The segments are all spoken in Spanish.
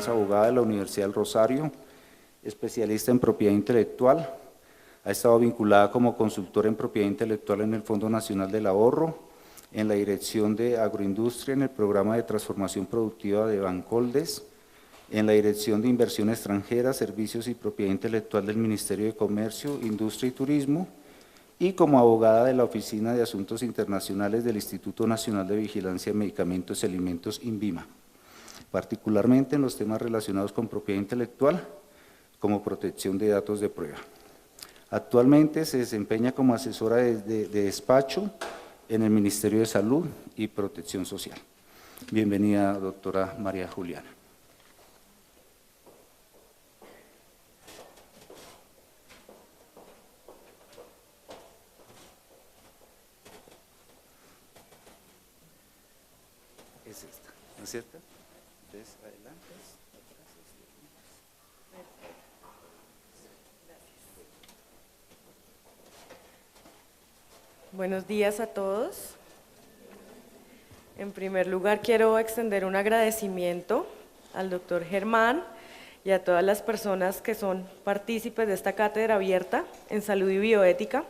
es abogada de la Universidad del Rosario, especialista en propiedad intelectual. Ha estado vinculada como consultora en propiedad intelectual en el Fondo Nacional del Ahorro, en la Dirección de Agroindustria, en el Programa de Transformación Productiva de Bancoldes, en la Dirección de Inversión Extranjera, Servicios y Propiedad Intelectual del Ministerio de Comercio, Industria y Turismo, y como abogada de la Oficina de Asuntos Internacionales del Instituto Nacional de Vigilancia de Medicamentos y Alimentos, INVIMA, particularmente en los temas relacionados con propiedad intelectual, como protección de datos de prueba. Actualmente se desempeña como asesora de despacho en el Ministerio de Salud y Protección Social. Bienvenida, doctora María Juliana. Es esta, ¿no es cierto? Entonces, adelante. Buenos días a todos. En primer lugar, quiero extender un agradecimiento al doctor Germán y a todas las personas que son partícipes de esta cátedra abierta en salud y bioética.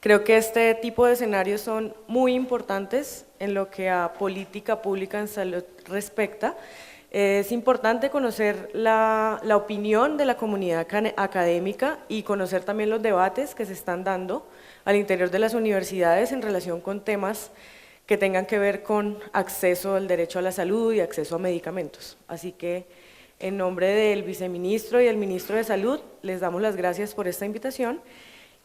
Creo que este tipo de escenarios son muy importantes en lo que a política pública en salud respecta. Es importante conocer la opinión de la comunidad académica y conocer también los debates que se están dando al interior de las universidades en relación con temas que tengan que ver con acceso al derecho a la salud y acceso a medicamentos. Así que en nombre del viceministro y el ministro de Salud les damos las gracias por esta invitación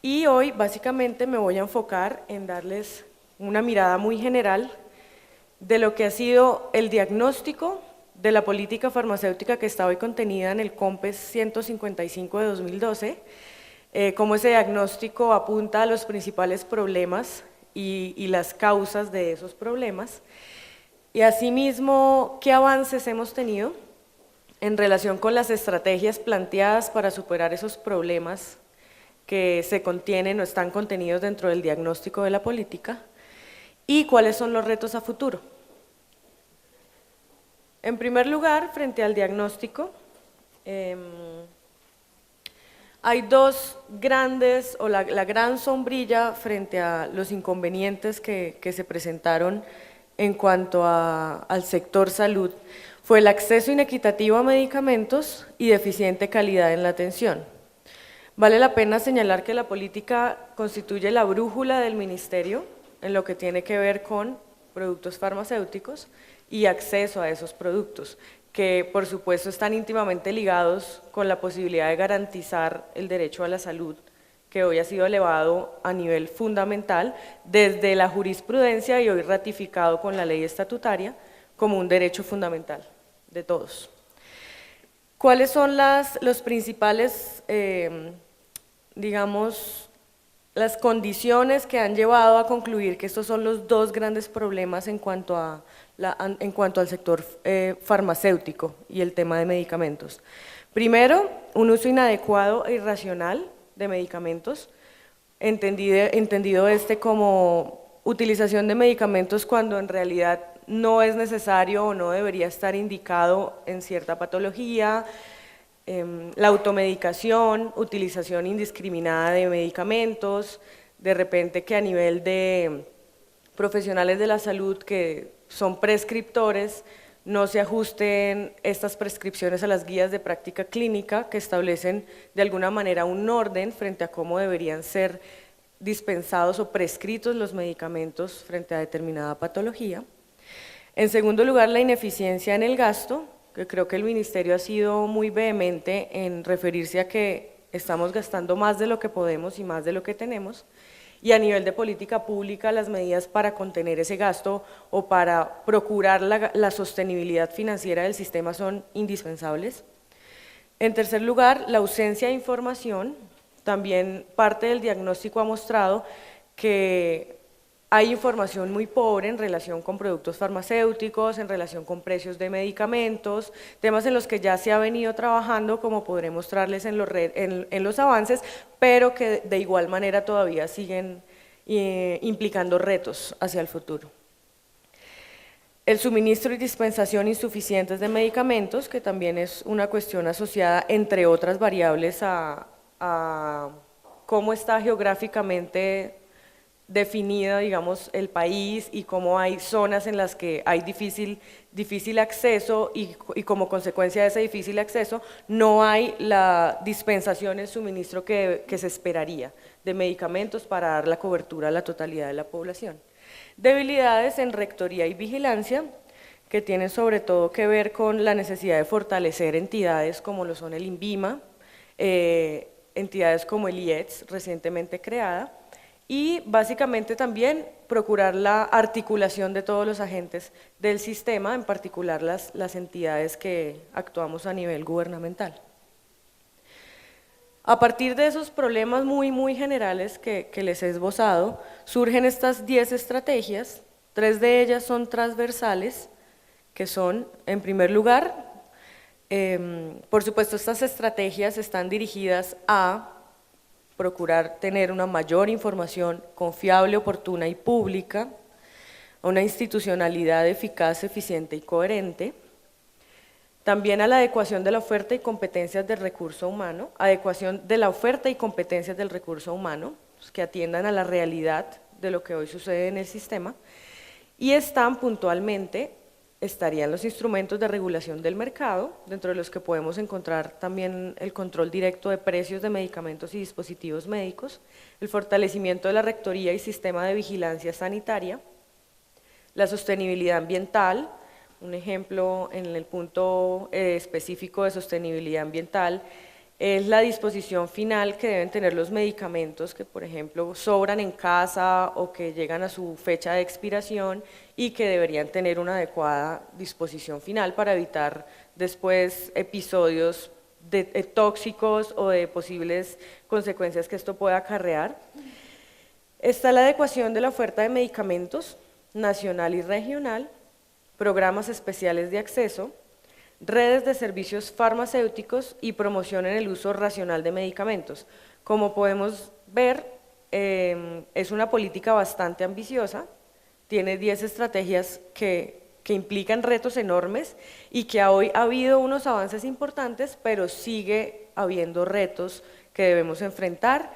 y hoy básicamente me voy a enfocar en darles una mirada muy general de lo que ha sido el diagnóstico de la política farmacéutica que está hoy contenida en el COMPES 155 de 2012, cómo ese diagnóstico apunta a los principales problemas y las causas de esos problemas, y asimismo qué avances hemos tenido en relación con las estrategias planteadas para superar esos problemas que se contienen o están contenidos dentro del diagnóstico de la política, y cuáles son los retos a futuro. En primer lugar, frente al diagnóstico, hay dos grandes, o la gran sombrilla frente a los inconvenientes que se presentaron en cuanto al sector salud, fue el acceso inequitativo a medicamentos y deficiente calidad en la atención. Vale la pena señalar que la política constituye la brújula del ministerio en lo que tiene que ver con productos farmacéuticos y acceso a esos productos, que por supuesto están íntimamente ligados con la posibilidad de garantizar el derecho a la salud, que hoy ha sido elevado a nivel fundamental desde la jurisprudencia y hoy ratificado con la ley estatutaria como un derecho fundamental de todos. ¿Cuáles son los principales, digamos, las condiciones que han llevado a concluir que estos son los dos grandes problemas en cuanto al sector farmacéutico y el tema de medicamentos? Primero, un uso inadecuado e irracional de medicamentos, entendido como utilización de medicamentos cuando en realidad no es necesario o no debería estar indicado en cierta patología, la automedicación, utilización indiscriminada de medicamentos, de repente que a nivel de profesionales de la salud que son prescriptores, no se ajusten estas prescripciones a las guías de práctica clínica que establecen de alguna manera un orden frente a cómo deberían ser dispensados o prescritos los medicamentos frente a determinada patología. En segundo lugar, la ineficiencia en el gasto, que creo que el ministerio ha sido muy vehemente en referirse a que estamos gastando más de lo que podemos y más de lo que tenemos, y a nivel de política pública las medidas para contener ese gasto o para procurar la sostenibilidad financiera del sistema son indispensables. En tercer lugar, la ausencia de información. También parte del diagnóstico ha mostrado que hay información muy pobre en relación con productos farmacéuticos, en relación con precios de medicamentos, temas en los que ya se ha venido trabajando, como podré mostrarles en los avances, pero que de igual manera todavía siguen implicando retos hacia el futuro. El suministro y dispensación insuficientes de medicamentos, que también es una cuestión asociada, entre otras variables, a cómo está geográficamente definida, digamos, el país y cómo hay zonas en las que hay difícil acceso y como consecuencia de ese difícil acceso no hay la dispensación, el suministro que se esperaría de medicamentos para dar la cobertura a la totalidad de la población. Debilidades en rectoría y vigilancia, que tienen sobre todo que ver con la necesidad de fortalecer entidades como lo son el INVIMA, entidades como el IETS, recientemente creada, y básicamente también procurar la articulación de todos los agentes del sistema, en particular las entidades que actuamos a nivel gubernamental. A partir de esos problemas muy generales que les he esbozado, surgen estas 10 estrategias, 3 de ellas son transversales, que son, en primer lugar, por supuesto estas estrategias están dirigidas a procurar tener una mayor información confiable, oportuna y pública, una institucionalidad eficaz, eficiente y coherente, también a la adecuación de la oferta y competencias del recurso humano, adecuación de la oferta y competencias del recurso humano, que atiendan a la realidad de lo que hoy sucede en el sistema, y están puntualmente, estarían los instrumentos de regulación del mercado, dentro de los que podemos encontrar también el control directo de precios de medicamentos y dispositivos médicos, el fortalecimiento de la rectoría y sistema de vigilancia sanitaria, la sostenibilidad ambiental. Un ejemplo en el punto específico de sostenibilidad ambiental es la disposición final que deben tener los medicamentos que, por ejemplo, sobran en casa o que llegan a su fecha de expiración y que deberían tener una adecuada disposición final para evitar después episodios tóxicos o de posibles consecuencias que esto pueda acarrear. Está la adecuación de la oferta de medicamentos nacional y regional, programas especiales de acceso, redes de servicios farmacéuticos y promoción en el uso racional de medicamentos. Como podemos ver, es una política bastante ambiciosa, tiene 10 estrategias que implican retos enormes y que hoy ha habido unos avances importantes, pero sigue habiendo retos que debemos enfrentar,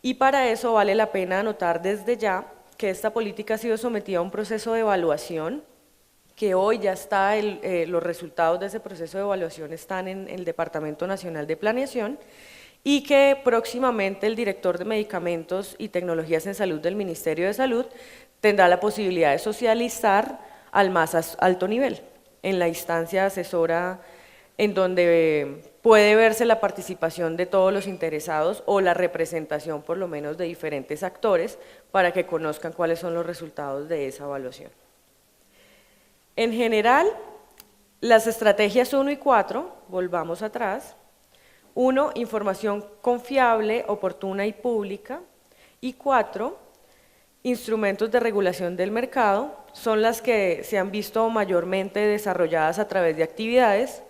y para eso vale la pena anotar desde ya que esta política ha sido sometida a un proceso de evaluación, que hoy ya está, los resultados de ese proceso de evaluación están en el Departamento Nacional de Planeación, y que próximamente el director de Medicamentos y Tecnologías en Salud del Ministerio de Salud tendrá la posibilidad de socializar al más alto nivel, en la instancia asesora en donde puede verse la participación de todos los interesados o la representación por lo menos de diferentes actores para que conozcan cuáles son los resultados de esa evaluación. En general, las estrategias 1 y 4, volvamos atrás. 1, información confiable, oportuna y pública. Y 4, instrumentos de regulación del mercado, son las que se han visto mayormente desarrolladas a través de actividades.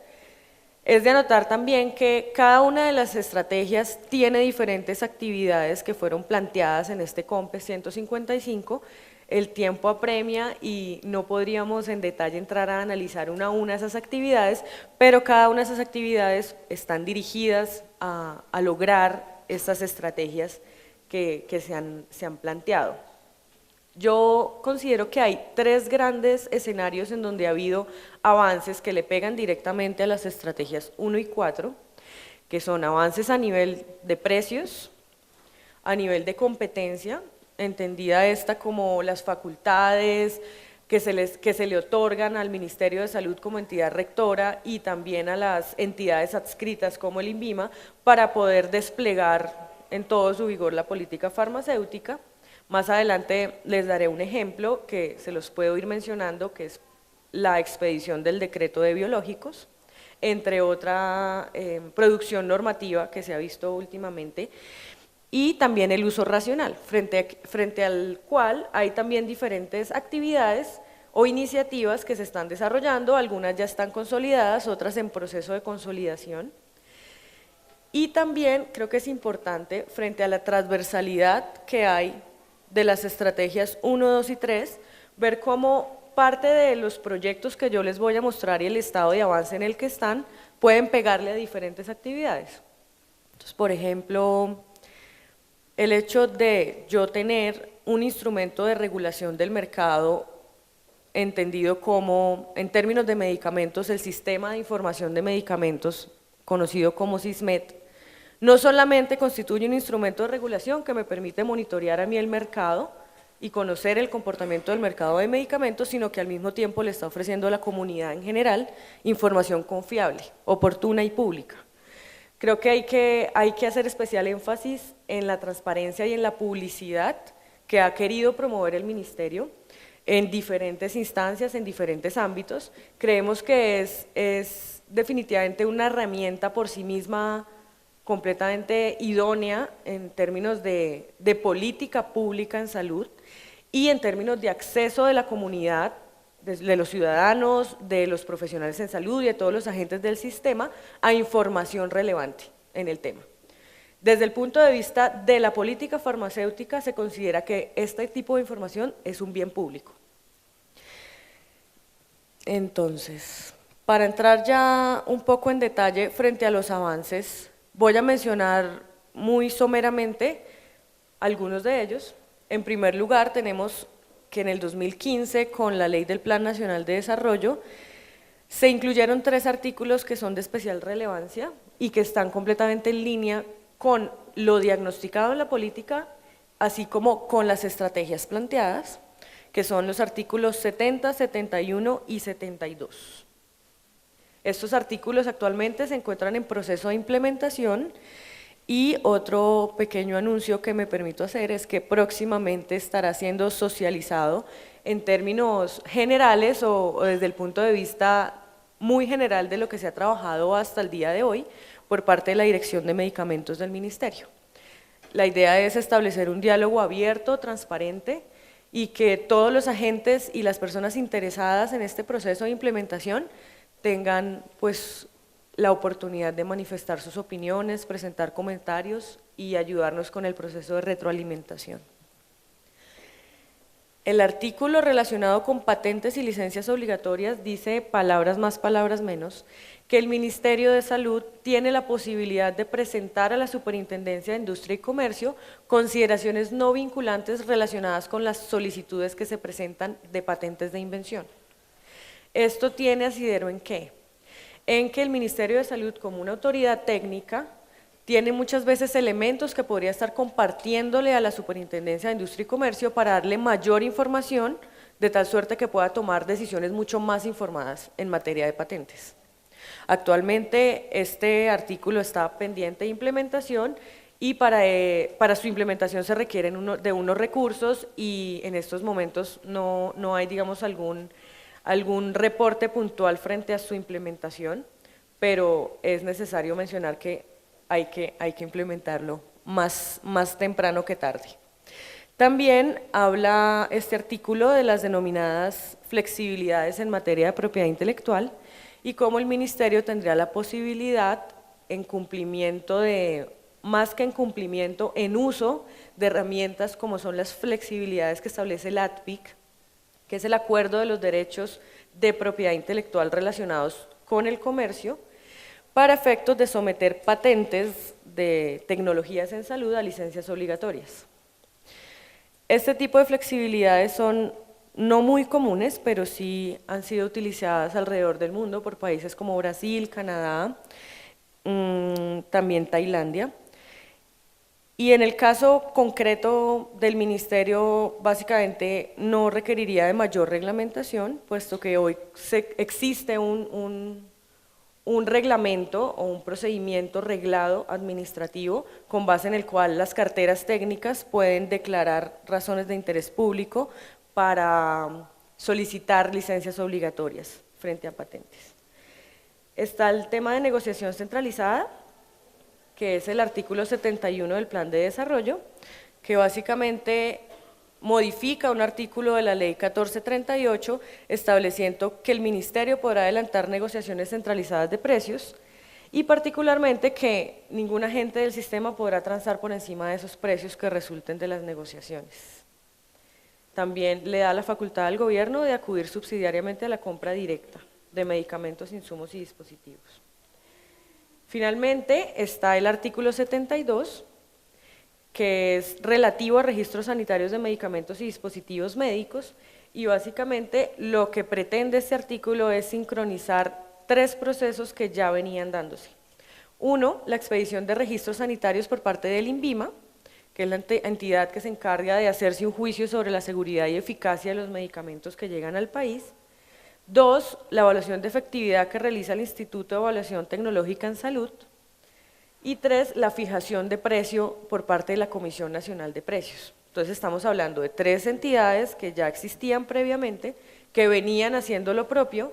Es de anotar también que cada una de las estrategias tiene diferentes actividades que fueron planteadas en este COMPES 155, el tiempo apremia y no podríamos en detalle entrar a analizar una a una esas actividades, pero cada una de esas actividades están dirigidas a lograr estas estrategias que se han planteado. Yo considero que hay 3 grandes escenarios en donde ha habido avances que le pegan directamente a las estrategias 1 y 4, que son avances a nivel de precios, a nivel de competencia, entendida esta como las facultades que se le otorgan al Ministerio de Salud como entidad rectora y también a las entidades adscritas como el INVIMA para poder desplegar en todo su vigor la política farmacéutica. Más adelante les daré un ejemplo que se los puedo ir mencionando, que es la expedición del decreto de biológicos, entre otra producción normativa que se ha visto últimamente, y también el uso racional, frente al cual hay también diferentes actividades o iniciativas que se están desarrollando, algunas ya están consolidadas, otras en proceso de consolidación. Y también creo que es importante, frente a la transversalidad que hay de las estrategias 1, 2 y 3, ver cómo parte de los proyectos que yo les voy a mostrar y el estado de avance en el que están, pueden pegarle a diferentes actividades. Entonces, por ejemplo, el hecho de yo tener un instrumento de regulación del mercado entendido como, en términos de medicamentos, el Sistema de Información de Medicamentos, conocido como SISMED, no solamente constituye un instrumento de regulación que me permite monitorear a mí el mercado y conocer el comportamiento del mercado de medicamentos, sino que al mismo tiempo le está ofreciendo a la comunidad en general información confiable, oportuna y pública. Creo que hay que hacer especial énfasis en la transparencia y en la publicidad que ha querido promover el Ministerio en diferentes instancias, en diferentes ámbitos. Creemos que es definitivamente una herramienta por sí misma completamente idónea en términos de política pública en salud y en términos de acceso de la comunidad, de los ciudadanos, de los profesionales en salud y de todos los agentes del sistema a información relevante en el tema. Desde el punto de vista de la política farmacéutica se considera que este tipo de información es un bien público. Entonces, para entrar ya un poco en detalle frente a los avances, voy a mencionar muy someramente algunos de ellos. En primer lugar, tenemos que en el 2015, con la Ley del Plan Nacional de Desarrollo, se incluyeron 3 artículos que son de especial relevancia y que están completamente en línea con lo diagnosticado en la política, así como con las estrategias planteadas, que son los artículos 70, 71 y 72. Estos artículos actualmente se encuentran en proceso de implementación y otro pequeño anuncio que me permito hacer es que próximamente estará siendo socializado en términos generales o desde el punto de vista muy general de lo que se ha trabajado hasta el día de hoy por parte de la Dirección de Medicamentos del Ministerio. La idea es establecer un diálogo abierto, transparente y que todos los agentes y las personas interesadas en este proceso de implementación tengan pues la oportunidad de manifestar sus opiniones, presentar comentarios y ayudarnos con el proceso de retroalimentación. El artículo relacionado con patentes y licencias obligatorias dice, palabras más, palabras menos, que el Ministerio de Salud tiene la posibilidad de presentar a la Superintendencia de Industria y Comercio consideraciones no vinculantes relacionadas con las solicitudes que se presentan de patentes de invención. ¿Esto tiene asidero en qué? En que el Ministerio de Salud, como una autoridad técnica, tiene muchas veces elementos que podría estar compartiéndole a la Superintendencia de Industria y Comercio para darle mayor información, de tal suerte que pueda tomar decisiones mucho más informadas en materia de patentes. Actualmente este artículo está pendiente de implementación y para su implementación se requieren de unos recursos y en estos momentos no hay, digamos, algún reporte puntual frente a su implementación, pero es necesario mencionar que hay que implementarlo más temprano que tarde. También habla este artículo de las denominadas flexibilidades en materia de propiedad intelectual y cómo el Ministerio tendría la posibilidad, en cumplimiento más que en cumplimiento, en uso de herramientas como son las flexibilidades que establece el ADPIC, que es el Acuerdo de los Derechos de Propiedad Intelectual relacionados con el comercio, para efectos de someter patentes de tecnologías en salud a licencias obligatorias. Este tipo de flexibilidades son no muy comunes, pero sí han sido utilizadas alrededor del mundo por países como Brasil, Canadá, también Tailandia. Y en el caso concreto del Ministerio, básicamente no requeriría de mayor reglamentación, puesto que hoy existe un reglamento o un procedimiento reglado administrativo con base en el cual las carteras técnicas pueden declarar razones de interés público para solicitar licencias obligatorias frente a patentes. Está el tema de negociación centralizada, que es el artículo 71 del Plan de Desarrollo, que básicamente modifica un artículo de la Ley 1438 estableciendo que el Ministerio podrá adelantar negociaciones centralizadas de precios y particularmente que ningún agente del sistema podrá transar por encima de esos precios que resulten de las negociaciones. También le da la facultad al gobierno de acudir subsidiariamente a la compra directa de medicamentos, insumos y dispositivos. Finalmente está el artículo 72, que es relativo a registros sanitarios de medicamentos y dispositivos médicos, y básicamente lo que pretende este artículo es sincronizar tres procesos que ya venían dándose. Uno, la expedición de registros sanitarios por parte del INVIMA, que es la entidad que se encarga de hacerse un juicio sobre la seguridad y eficacia de los medicamentos que llegan al país. Dos, la evaluación de efectividad que realiza el Instituto de Evaluación Tecnológica en Salud. Y tres, la fijación de precio por parte de la Comisión Nacional de Precios. Entonces estamos hablando de tres entidades que ya existían previamente, que venían haciendo lo propio,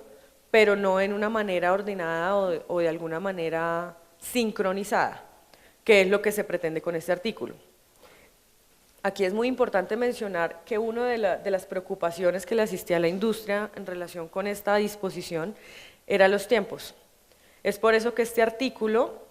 pero no en una manera ordenada o de alguna manera sincronizada, que es lo que se pretende con este artículo. Aquí es muy importante mencionar que una de las preocupaciones que le asistía a la industria en relación con esta disposición era los tiempos. Es por eso que este artículo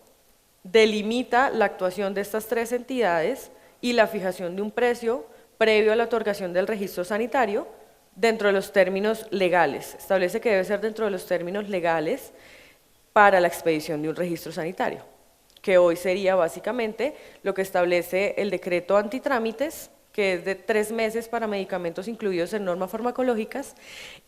delimita la actuación de estas tres entidades y la fijación de un precio previo a la otorgación del registro sanitario dentro de los términos legales. Establece que debe ser dentro de los términos legales para la expedición de un registro sanitario, que hoy sería básicamente lo que establece el decreto antitrámites, que es de 3 meses para medicamentos incluidos en normas farmacológicas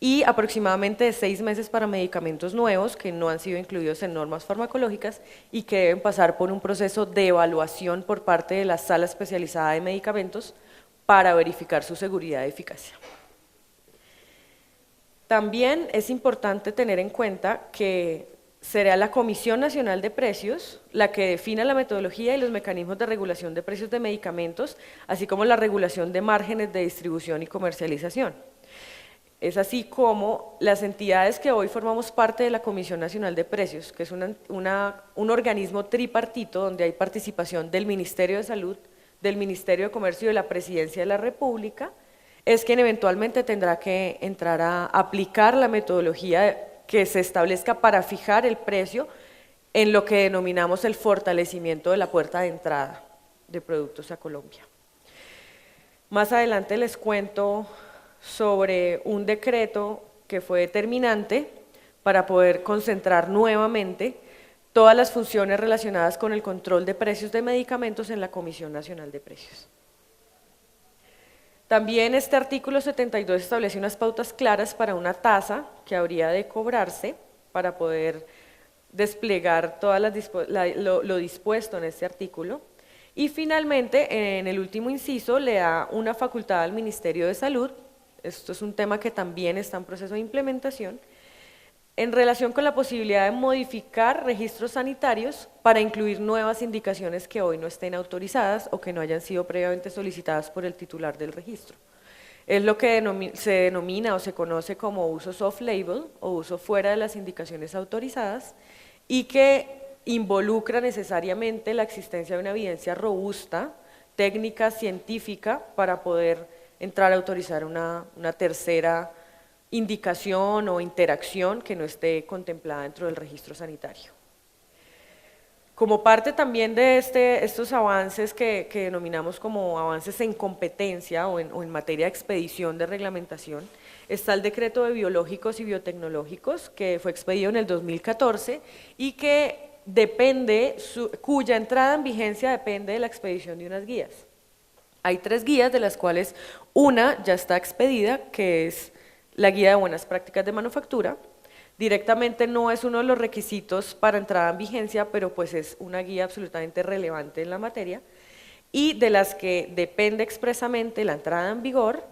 y aproximadamente de 6 meses para medicamentos nuevos que no han sido incluidos en normas farmacológicas y que deben pasar por un proceso de evaluación por parte de la sala especializada de medicamentos para verificar su seguridad y eficacia. También es importante tener en cuenta que será la Comisión Nacional de Precios la que defina la metodología y los mecanismos de regulación de precios de medicamentos, así como la regulación de márgenes de distribución y comercialización. Es así como las entidades que hoy formamos parte de la Comisión Nacional de Precios, que es un organismo tripartito donde hay participación del Ministerio de Salud, del Ministerio de Comercio y de la Presidencia de la República, es quien eventualmente tendrá que entrar a aplicar la metodología que se establezca para fijar el precio en lo que denominamos el fortalecimiento de la puerta de entrada de productos a Colombia. Más adelante les cuento sobre un decreto que fue determinante para poder concentrar nuevamente todas las funciones relacionadas con el control de precios de medicamentos en la Comisión Nacional de Precios. También este artículo 72 establece unas pautas claras para una tasa que habría de cobrarse para poder desplegar lo dispuesto en este artículo. Y finalmente, en el último inciso, le da una facultad al Ministerio de Salud, esto es un tema que también está en proceso de implementación, en relación con la posibilidad de modificar registros sanitarios para incluir nuevas indicaciones que hoy no estén autorizadas o que no hayan sido previamente solicitadas por el titular del registro. Es lo que se denomina o se conoce como uso off-label o uso fuera de las indicaciones autorizadas y que involucra necesariamente la existencia de una evidencia robusta, técnica, científica, para poder entrar a autorizar una tercera indicación o interacción que no esté contemplada dentro del registro sanitario. Como parte también de estos avances que denominamos como avances en competencia o en materia de expedición de reglamentación, está el decreto de biológicos y biotecnológicos que fue expedido en el 2014 y que cuya entrada en vigencia depende de la expedición de unas guías. Hay 3 guías, de las cuales una ya está expedida, que es la guía de buenas prácticas de manufactura. Directamente no es uno de los requisitos para entrada en vigencia, pero pues es una guía absolutamente relevante en la materia, y de las que depende expresamente la entrada en vigor,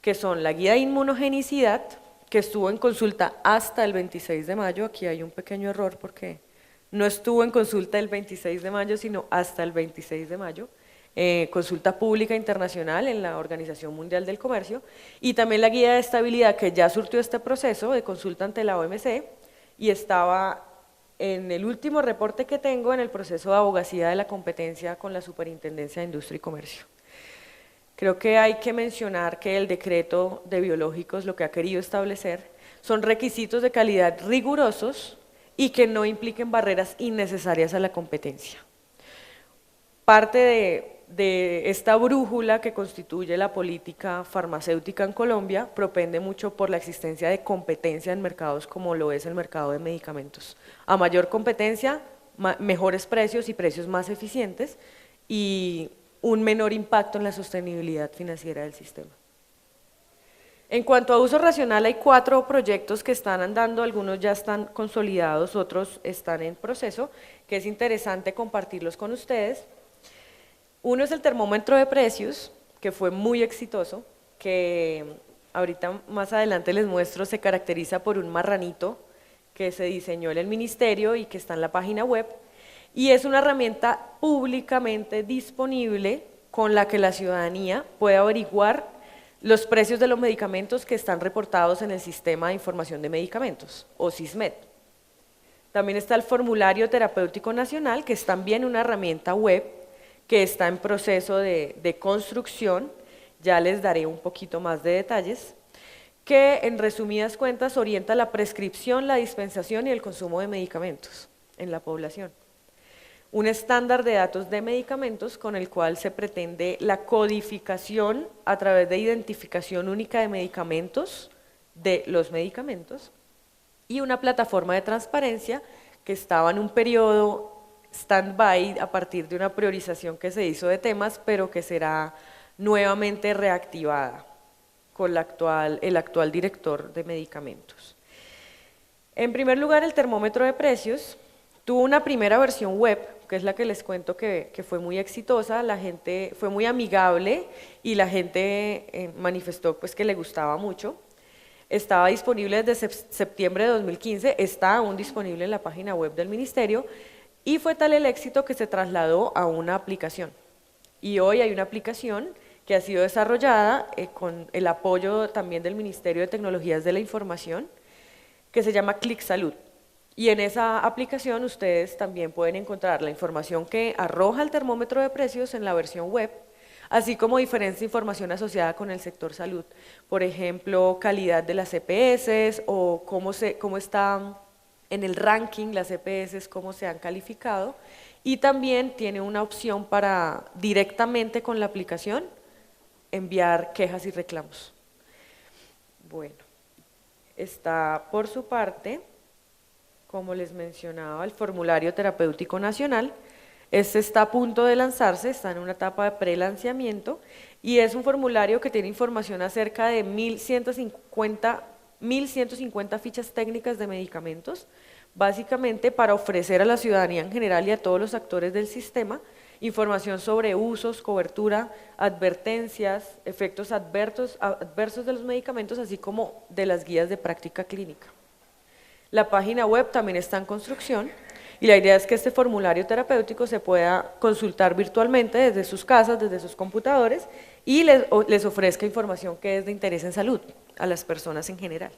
que son la guía de inmunogenicidad, que estuvo en consulta hasta el 26 de mayo, aquí hay un pequeño error porque no estuvo en consulta el 26 de mayo, sino hasta el 26 de mayo, consulta pública internacional en la Organización Mundial del Comercio, y también la guía de estabilidad que ya surtió este proceso de consulta ante la OMC y estaba en el último reporte que tengo en el proceso de abogacía de la competencia con la Superintendencia de Industria y Comercio. Creo que hay que mencionar que el decreto de biológicos lo que ha querido establecer son requisitos de calidad rigurosos y que no impliquen barreras innecesarias a la competencia. Parte de esta brújula que constituye la política farmacéutica en Colombia propende mucho por la existencia de competencia en mercados como lo es el mercado de medicamentos. A mayor competencia, mejores precios y precios más eficientes y un menor impacto en la sostenibilidad financiera del sistema. En cuanto a uso racional, hay 4 proyectos que están andando, algunos ya están consolidados, otros están en proceso, que es interesante compartirlos con ustedes. Uno es el termómetro de precios, que fue muy exitoso, que ahorita más adelante les muestro, se caracteriza por un marranito que se diseñó en el ministerio y que está en la página web, y es una herramienta públicamente disponible con la que la ciudadanía puede averiguar los precios de los medicamentos que están reportados en el Sistema de Información de Medicamentos, o SISMED. También está el Formulario Terapéutico Nacional, que es también una herramienta web que está en proceso de construcción, ya les daré un poquito más de detalles, que en resumidas cuentas orienta la prescripción, la dispensación y el consumo de medicamentos en la población. Un estándar de datos de medicamentos con el cual se pretende la codificación a través de identificación única de medicamentos, de los medicamentos, y una plataforma de transparencia que estaba en un periodo stand-by a partir de una priorización que se hizo de temas, pero que será nuevamente reactivada con el actual director de medicamentos. En primer lugar, el termómetro de precios tuvo una primera versión web, que es la que les cuento que fue muy exitosa, la gente fue muy amigable y la gente manifestó pues que le gustaba mucho. Estaba disponible desde septiembre de 2015, está aún disponible en la página web del ministerio y fue tal el éxito que se trasladó a una aplicación. Y hoy hay una aplicación que ha sido desarrollada con el apoyo también del Ministerio de Tecnologías de la Información, que se llama Clic Salud. Y en esa aplicación ustedes también pueden encontrar la información que arroja el termómetro de precios en la versión web, así como diferentes información asociada con el sector salud. Por ejemplo, calidad de las EPS o cómo está en el ranking las EPS, cómo se han calificado. Y también tiene una opción para directamente con la aplicación enviar quejas y reclamos. Bueno, está por su parte, como les mencionaba, el Formulario Terapéutico Nacional. Este está a punto de lanzarse, está en una etapa de pre-lanzamiento y es un formulario que tiene información acerca de 1.150 fichas técnicas de medicamentos, básicamente para ofrecer a la ciudadanía en general y a todos los actores del sistema información sobre usos, cobertura, advertencias, efectos adversos de los medicamentos, así como de las guías de práctica clínica. La página web también está en construcción y la idea es que este formulario terapéutico se pueda consultar virtualmente desde sus casas, desde sus computadores y les ofrezca información que es de interés en salud a las personas en general.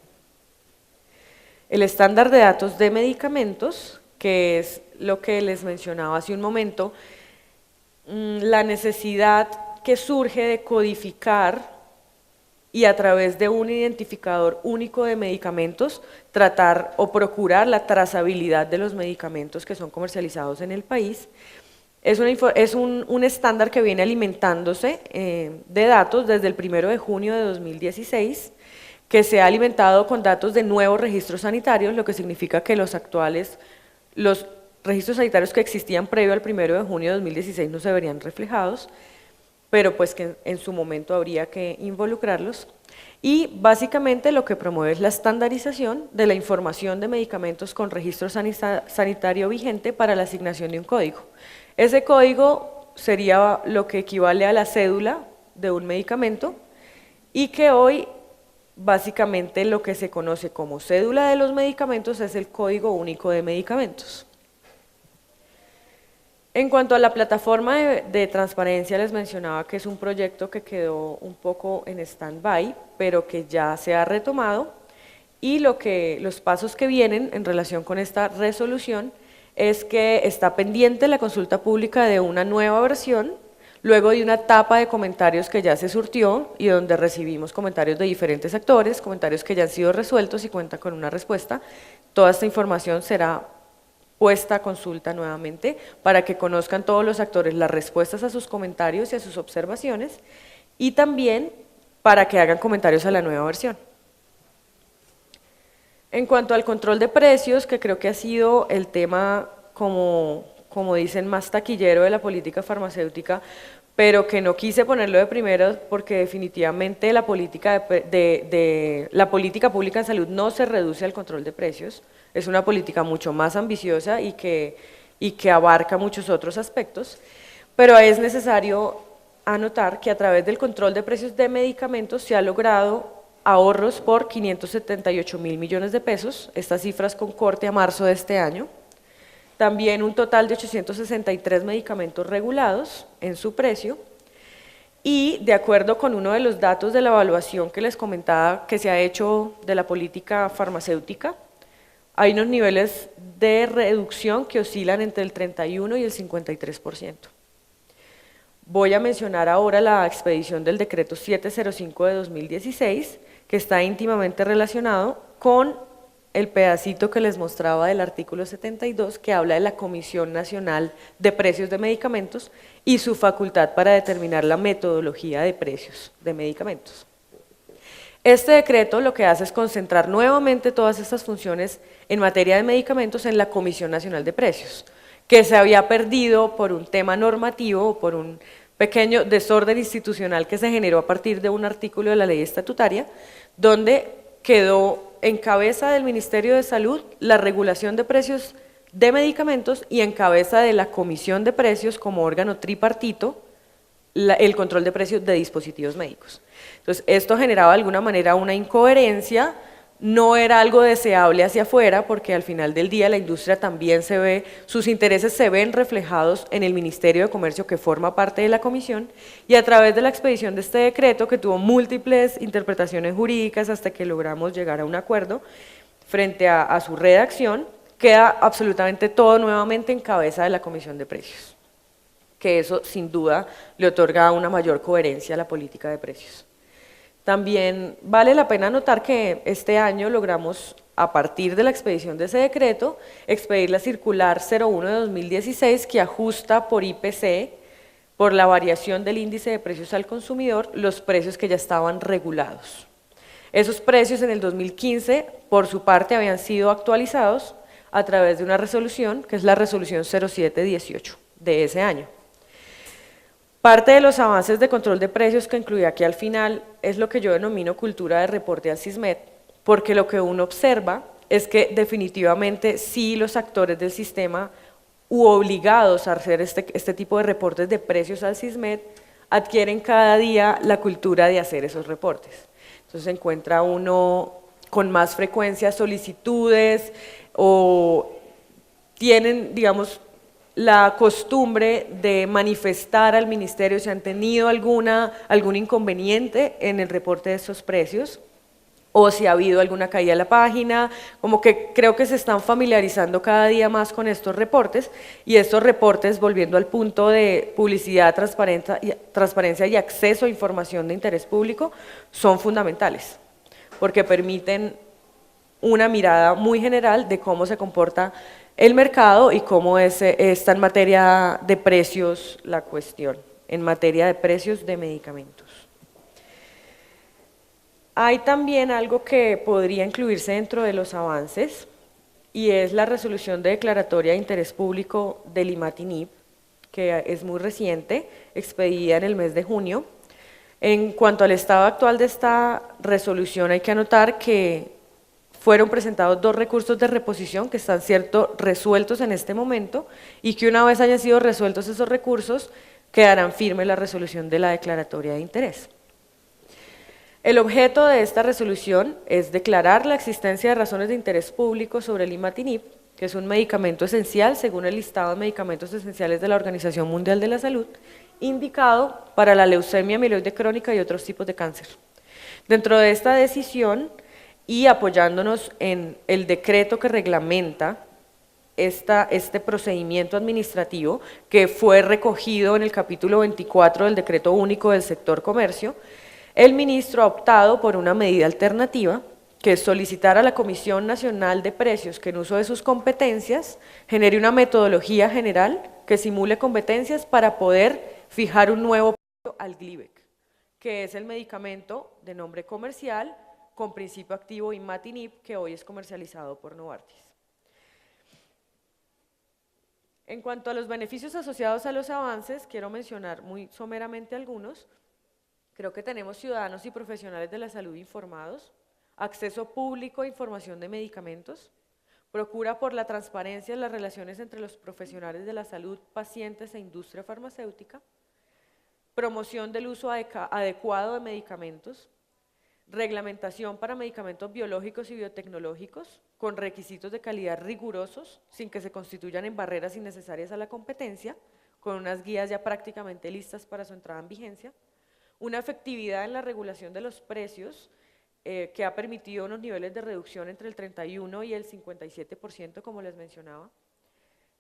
El estándar de datos de medicamentos, que es lo que les mencionaba hace un momento, la necesidad que surge de codificar y a través de un identificador único de medicamentos tratar o procurar la trazabilidad de los medicamentos que son comercializados en el país. Es un estándar que viene alimentándose de datos desde el 1 de junio de 2016, que se ha alimentado con datos de nuevos registros sanitarios, lo que significa que los registros sanitarios que existían previo al 1 de junio de 2016 no se verían reflejados, pero pues que en su momento habría que involucrarlos. Y básicamente lo que promueve es la estandarización de la información de medicamentos con registro sanitario vigente para la asignación de un código. Ese código sería lo que equivale a la cédula de un medicamento y que hoy básicamente lo que se conoce como cédula de los medicamentos es el Código Único de Medicamentos. En cuanto a la plataforma de transparencia, les mencionaba que es un proyecto que quedó un poco en stand-by, pero que ya se ha retomado y los pasos que vienen en relación con esta resolución es que está pendiente la consulta pública de una nueva versión, luego de una etapa de comentarios que ya se surtió y donde recibimos comentarios de diferentes actores, comentarios que ya han sido resueltos y cuentan con una respuesta. Toda esta información será puesta a consulta nuevamente para que conozcan todos los actores las respuestas a sus comentarios y a sus observaciones, y también para que hagan comentarios a la nueva versión. En cuanto al control de precios, que creo que ha sido el tema, como dicen, más taquillero de la política farmacéutica, pero que no quise ponerlo de primero porque definitivamente la política, la política pública en salud no se reduce al control de precios, es una política mucho más ambiciosa y que abarca muchos otros aspectos, pero es necesario anotar que a través del control de precios de medicamentos se ha logrado ahorros por 578.000 millones de pesos, estas cifras con corte a marzo de este año. También un total de 863 medicamentos regulados en su precio, y de acuerdo con uno de los datos de la evaluación que les comentaba que se ha hecho de la política farmacéutica, hay unos niveles de reducción que oscilan entre el 31 y el 53%. Voy a mencionar ahora la expedición del decreto 705 de 2016, que está íntimamente relacionado con el pedacito que les mostraba del artículo 72, que habla de la Comisión Nacional de Precios de Medicamentos y su facultad para determinar la metodología de precios de medicamentos. Este decreto lo que hace es concentrar nuevamente todas estas funciones en materia de medicamentos en la Comisión Nacional de Precios, que se había perdido por un tema normativo, por un pequeño desorden institucional que se generó a partir de un artículo de la ley estatutaria, donde quedó en cabeza del Ministerio de Salud la regulación de precios de medicamentos y en cabeza de la Comisión de Precios como órgano tripartito el control de precios de dispositivos médicos. Entonces, esto generaba de alguna manera una incoherencia, no era algo deseable hacia afuera, porque al final del día la industria también se ve, sus intereses se ven reflejados en el Ministerio de Comercio, que forma parte de la comisión, y a través de la expedición de este decreto, que tuvo múltiples interpretaciones jurídicas hasta que logramos llegar a un acuerdo frente a su redacción, queda absolutamente todo nuevamente en cabeza de la Comisión de Precios, que eso sin duda le otorga una mayor coherencia a la política de precios. También vale la pena notar que este año logramos, a partir de la expedición de ese decreto, expedir la circular 01 de 2016, que ajusta por IPC, por la variación del índice de precios al consumidor, los precios que ya estaban regulados. Esos precios en el 2015, por su parte, habían sido actualizados a través de una resolución, que es la resolución 0718 de ese año. Parte de los avances de control de precios que incluí aquí al final es lo que yo denomino cultura de reporte al CISMED, porque lo que uno observa es que definitivamente sí los actores del sistema u obligados a hacer este tipo de reportes de precios al CISMED adquieren cada día la cultura de hacer esos reportes. Entonces se encuentra uno con más frecuencia solicitudes o tienen, digamos, la costumbre de manifestar al ministerio si han tenido algún inconveniente en el reporte de esos precios o si ha habido alguna caída en la página, como que creo que se están familiarizando cada día más con estos reportes, y estos reportes, volviendo al punto de publicidad, transparencia y acceso a información de interés público, son fundamentales, porque permiten una mirada muy general de cómo se comporta el mercado y cómo está en materia de precios la cuestión, en materia de precios de medicamentos. Hay también algo que podría incluirse dentro de los avances, y es la resolución de declaratoria de interés público del imatinib, que es muy reciente, expedida en el mes de junio. En cuanto al estado actual de esta resolución, hay que anotar que fueron presentados 2 recursos de reposición que están resueltos en este momento, y que una vez hayan sido resueltos esos recursos, quedarán firme la resolución de la declaratoria de interés. El objeto de esta resolución es declarar la existencia de razones de interés público sobre el imatinib, que es un medicamento esencial según el listado de medicamentos esenciales de la Organización Mundial de la Salud, indicado para la leucemia amiloide crónica y otros tipos de cáncer. Dentro de esta decisión, y apoyándonos en el decreto que reglamenta este procedimiento administrativo, que fue recogido en el capítulo 24 del Decreto Único del Sector Comercio, el ministro ha optado por una medida alternativa, que es solicitar a la Comisión Nacional de Precios que en uso de sus competencias genere una metodología general que simule competencias para poder fijar un nuevo precio al Glivec, que es el medicamento de nombre comercial con principio activo imatinib que hoy es comercializado por Novartis. En cuanto a los beneficios asociados a los avances, quiero mencionar muy someramente algunos. Creo que tenemos ciudadanos y profesionales de la salud informados, acceso público a información de medicamentos, procura por la transparencia en las relaciones entre los profesionales de la salud, pacientes e industria farmacéutica, promoción del uso adecuado de medicamentos, reglamentación para medicamentos biológicos y biotecnológicos con requisitos de calidad rigurosos sin que se constituyan en barreras innecesarias a la competencia, con unas guías ya prácticamente listas para su entrada en vigencia, una efectividad en la regulación de los precios que ha permitido unos niveles de reducción entre el 31 y el 57%, como les mencionaba.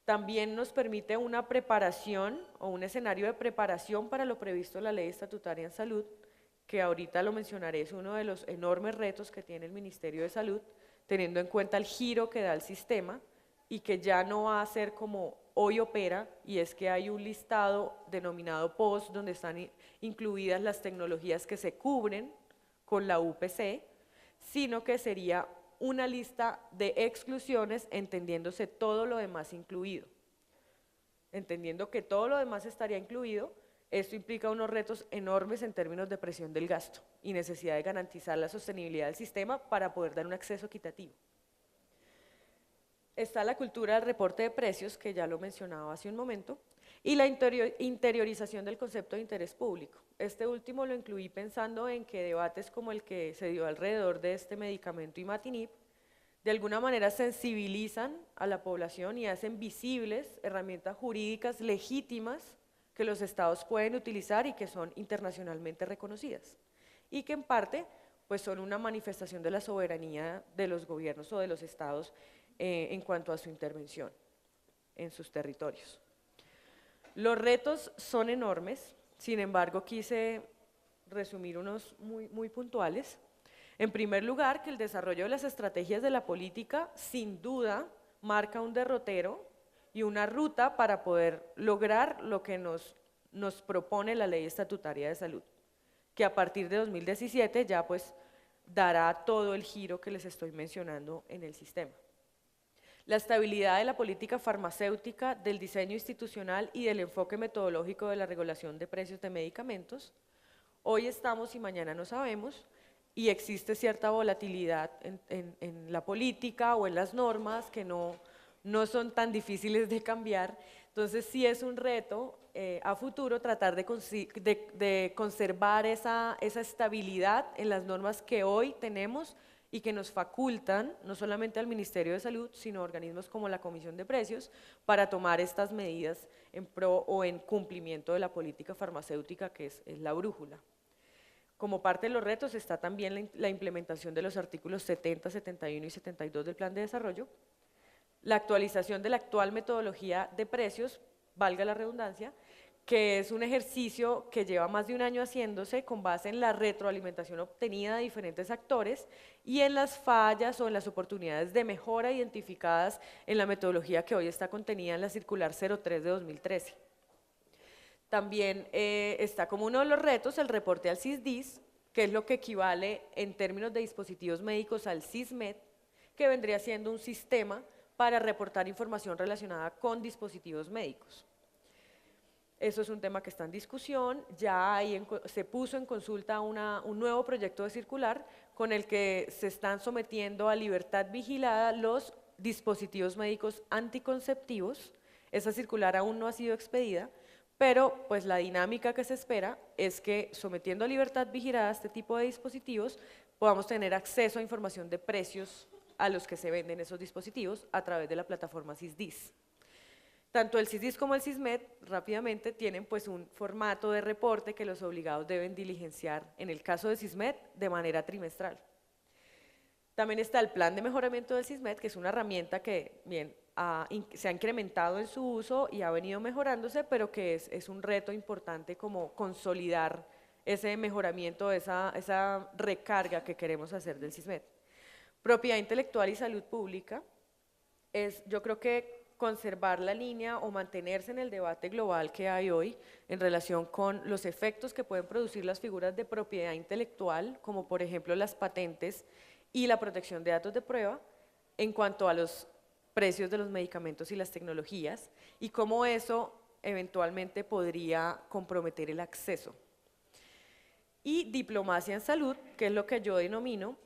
También nos permite una preparación o un escenario de preparación para lo previsto en la Ley Estatutaria en Salud, que ahorita lo mencionaré, es uno de los enormes retos que tiene el Ministerio de Salud, teniendo en cuenta el giro que da el sistema y que ya no va a ser como hoy opera, y es que hay un listado denominado POS, donde están incluidas las tecnologías que se cubren con la UPC, sino que sería una lista de exclusiones, entendiéndose todo lo demás incluido. Entendiendo que todo lo demás estaría incluido, esto implica unos retos enormes en términos de presión del gasto y necesidad de garantizar la sostenibilidad del sistema para poder dar un acceso equitativo. Está la cultura del reporte de precios, que ya lo mencionaba hace un momento, y la interiorización del concepto de interés público. Este último lo incluí pensando en que debates como el que se dio alrededor de este medicamento imatinib, de alguna manera sensibilizan a la población y hacen visibles herramientas jurídicas legítimas que los estados pueden utilizar y que son internacionalmente reconocidas, y que en parte pues son una manifestación de la soberanía de los gobiernos o de los estados en cuanto a su intervención en sus territorios. Los retos son enormes, sin embargo quise resumir unos muy puntuales. En primer lugar, que el desarrollo de las estrategias de la política sin duda marca un derrotero y una ruta para poder lograr lo que nos propone la Ley Estatutaria de Salud, que a partir de 2017 ya pues dará todo el giro que les estoy mencionando en el sistema. La estabilidad de la política farmacéutica, del diseño institucional y del enfoque metodológico de la regulación de precios de medicamentos. Hoy estamos y mañana no sabemos, y existe cierta volatilidad en la política o en las normas que no son tan difíciles de cambiar. Entonces sí es un reto a futuro tratar de conservar esa estabilidad en las normas que hoy tenemos y que nos facultan, no solamente al Ministerio de Salud, sino organismos como la Comisión de Precios, para tomar estas medidas en pro o en cumplimiento de la política farmacéutica, que es la brújula. Como parte de los retos está también la implementación de los artículos 70, 71 y 72 del Plan de Desarrollo, la actualización de la actual metodología de precios, valga la redundancia, que es un ejercicio que lleva más de un año haciéndose con base en la retroalimentación obtenida de diferentes actores y en las fallas o en las oportunidades de mejora identificadas en la metodología que hoy está contenida en la circular 03 de 2013. También está como uno de los retos el reporte al CISDIS, que es lo que equivale en términos de dispositivos médicos al CISMED, que vendría siendo un sistema para reportar información relacionada con dispositivos médicos. Eso es un tema que está en discusión, ya se puso en consulta un nuevo proyecto de circular con el que se están sometiendo a libertad vigilada los dispositivos médicos anticonceptivos. Esa circular aún no ha sido expedida, pero pues la dinámica que se espera es que sometiendo a libertad vigilada este tipo de dispositivos podamos tener acceso a información de precios a los que se venden esos dispositivos a través de la plataforma CISDIS. Tanto el CISDIS como el CISMED rápidamente tienen pues un formato de reporte que los obligados deben diligenciar, en el caso de CISMED, de manera trimestral. También está el plan de mejoramiento del CISMED, que es una herramienta que se ha incrementado en su uso y ha venido mejorándose, pero que es un reto importante como consolidar ese mejoramiento, esa recarga que queremos hacer del CISMED. Propiedad intelectual y salud pública es, yo creo que conservar la línea o mantenerse en el debate global que hay hoy en relación con los efectos que pueden producir las figuras de propiedad intelectual, como por ejemplo las patentes y la protección de datos de prueba, en cuanto a los precios de los medicamentos y las tecnologías, y cómo eso eventualmente podría comprometer el acceso. Y diplomacia en salud, que es lo que yo denomino,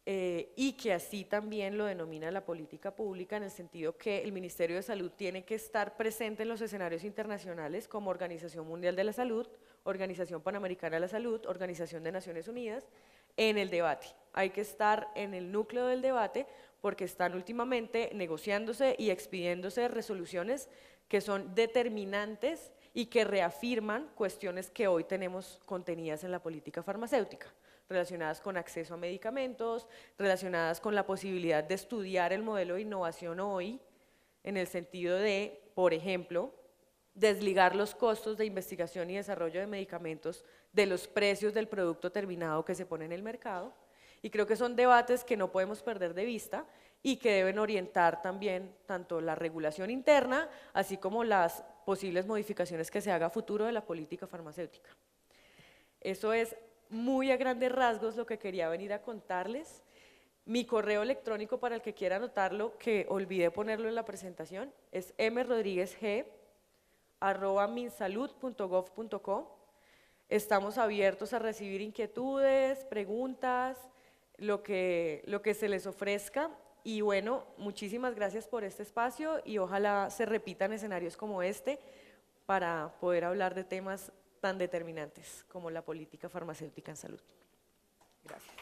y que así también lo denomina la política pública, en el sentido que el Ministerio de Salud tiene que estar presente en los escenarios internacionales como Organización Mundial de la Salud, Organización Panamericana de la Salud, Organización de Naciones Unidas, en el debate. Hay que estar en el núcleo del debate porque están últimamente negociándose y expidiéndose resoluciones que son determinantes y que reafirman cuestiones que hoy tenemos contenidas en la política farmacéutica, relacionadas con acceso a medicamentos, relacionadas con la posibilidad de estudiar el modelo de innovación hoy, en el sentido de, por ejemplo, desligar los costos de investigación y desarrollo de medicamentos de los precios del producto terminado que se pone en el mercado. Y creo que son debates que no podemos perder de vista y que deben orientar también tanto la regulación interna, así como las posibles modificaciones que se haga a futuro de la política farmacéutica. Eso es muy a grandes rasgos lo que quería venir a contarles. Mi correo electrónico para el que quiera anotarlo, que olvidé ponerlo en la presentación, es mrodriguezg@minsalud.gov.co. Estamos abiertos a recibir inquietudes, preguntas, lo que se les ofrezca. Y bueno, muchísimas gracias por este espacio y ojalá se repitan escenarios como este para poder hablar de temas tan determinantes como la política farmacéutica en salud. Gracias.